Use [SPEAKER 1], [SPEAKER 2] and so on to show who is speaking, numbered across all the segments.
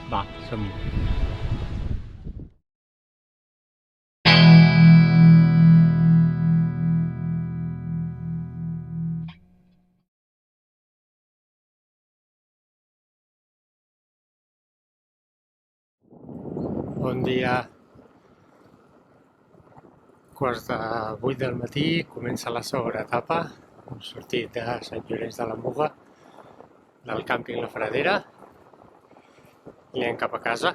[SPEAKER 1] Va, som-hi. Bon dia. 7:45 del matí, comença la segona etapa. Hem sortit de Sant Llorenç de la Muga, del càmping La Fradera, i anem cap a casa,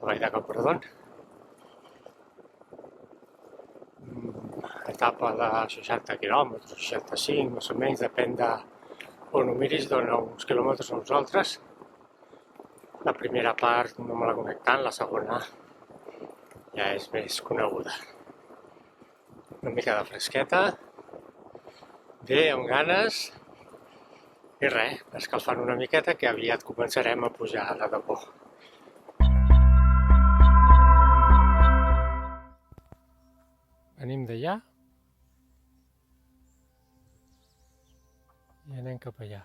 [SPEAKER 1] a Vall de Camprodon. Etapa de 60 quilòmetres, 65, més o menys, depèn de on ho miris, dona uns quilòmetres a uns altres. La primera part no me la conec tant, la segona ja és més coneguda. Una mica de fresqueta, bé, amb ganes, i res, escalfant una miqueta que aviat començarem a pujar de debò. Venim d'allà i anem cap allà.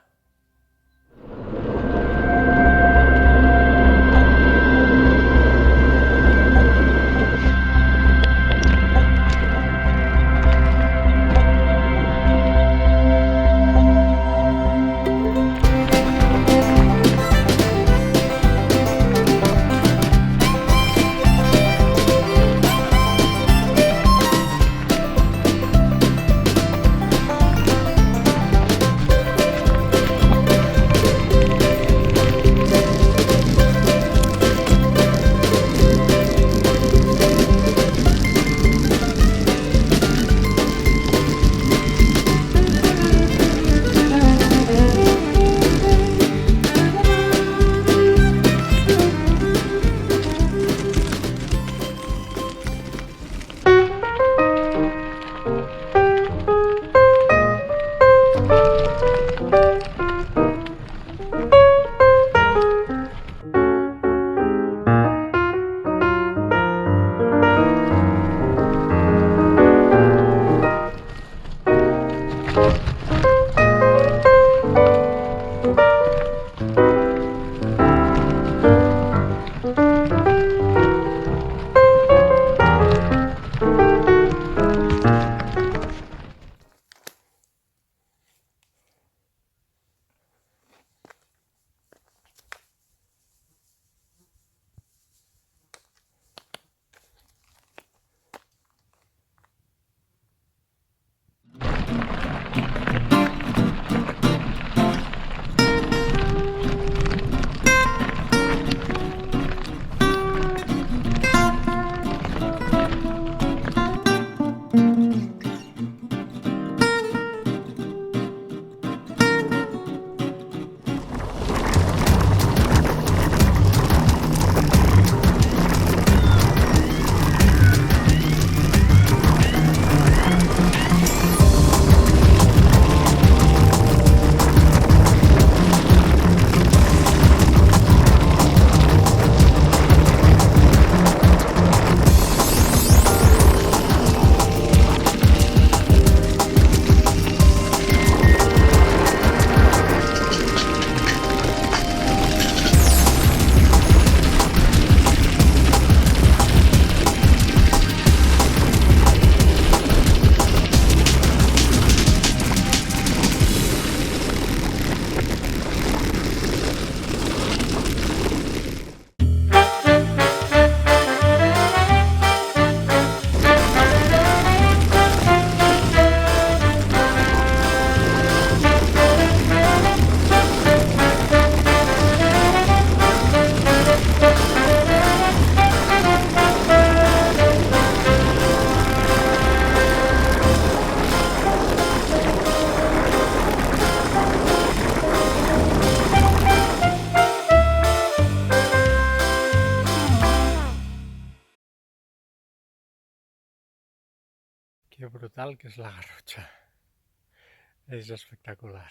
[SPEAKER 1] Que brutal que és la Garrotxa. És espectacular.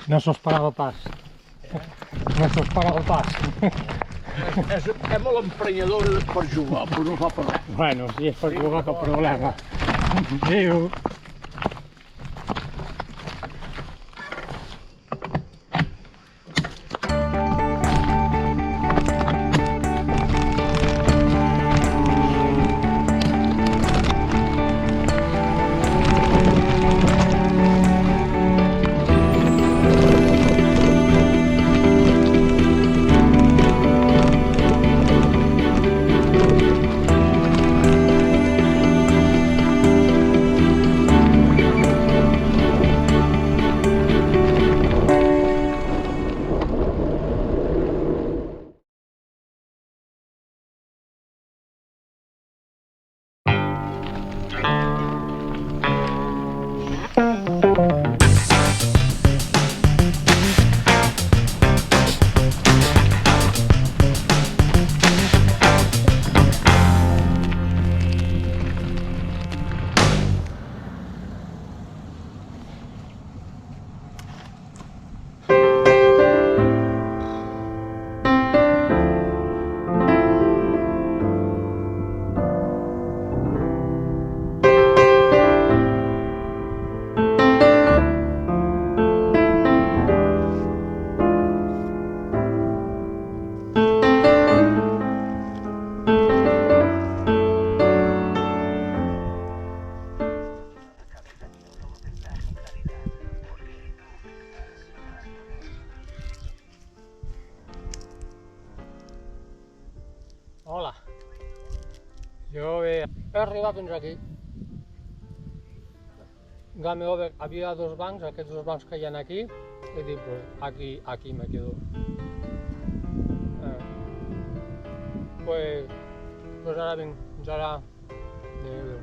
[SPEAKER 1] No s'ho esperava pas. No s'ho esperava pas.
[SPEAKER 2] És molt emprenyadora per jugar, però no fa per res.
[SPEAKER 1] Bueno, si és per jugar, cap problema. Adéu. Hola. Jo he arribat fins aquí. Game over, havia dos bancs, aquests dos bancs que hi ha aquí, he dit, pues aquí me quedo. Pues ara vinc, fins ara. Adéu.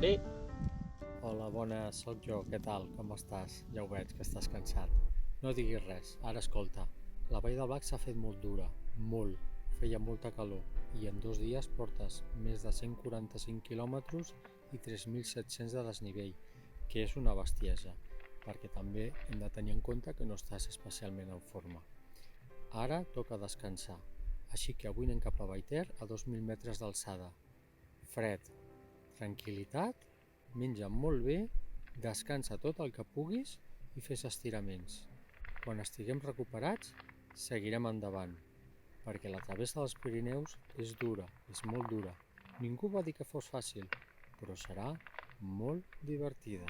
[SPEAKER 1] Sí? Hola, bona, sóc jo, què tal, com estàs? Ja ho veig, que estàs cansat. No diguis res, ara escolta. La vall del Bac s'ha fet molt dura, molt. Feia molta calor i en 2 dies portes més de 145 quilòmetres i 3.700 de desnivell, que és una bestiesa, perquè també hem de tenir en compte que no estàs especialment en forma. Ara toca descansar, així que avui anem cap a Vallter a 2.000 metres d'alçada. Fred, tranquil·litat, menja molt bé, descansa tot el que puguis i fes estiraments. Quan estiguem recuperats, seguirem endavant, perquè la travessa dels Pirineus és dura, és molt dura. Ningú va dir que fos fàcil, però serà molt divertida.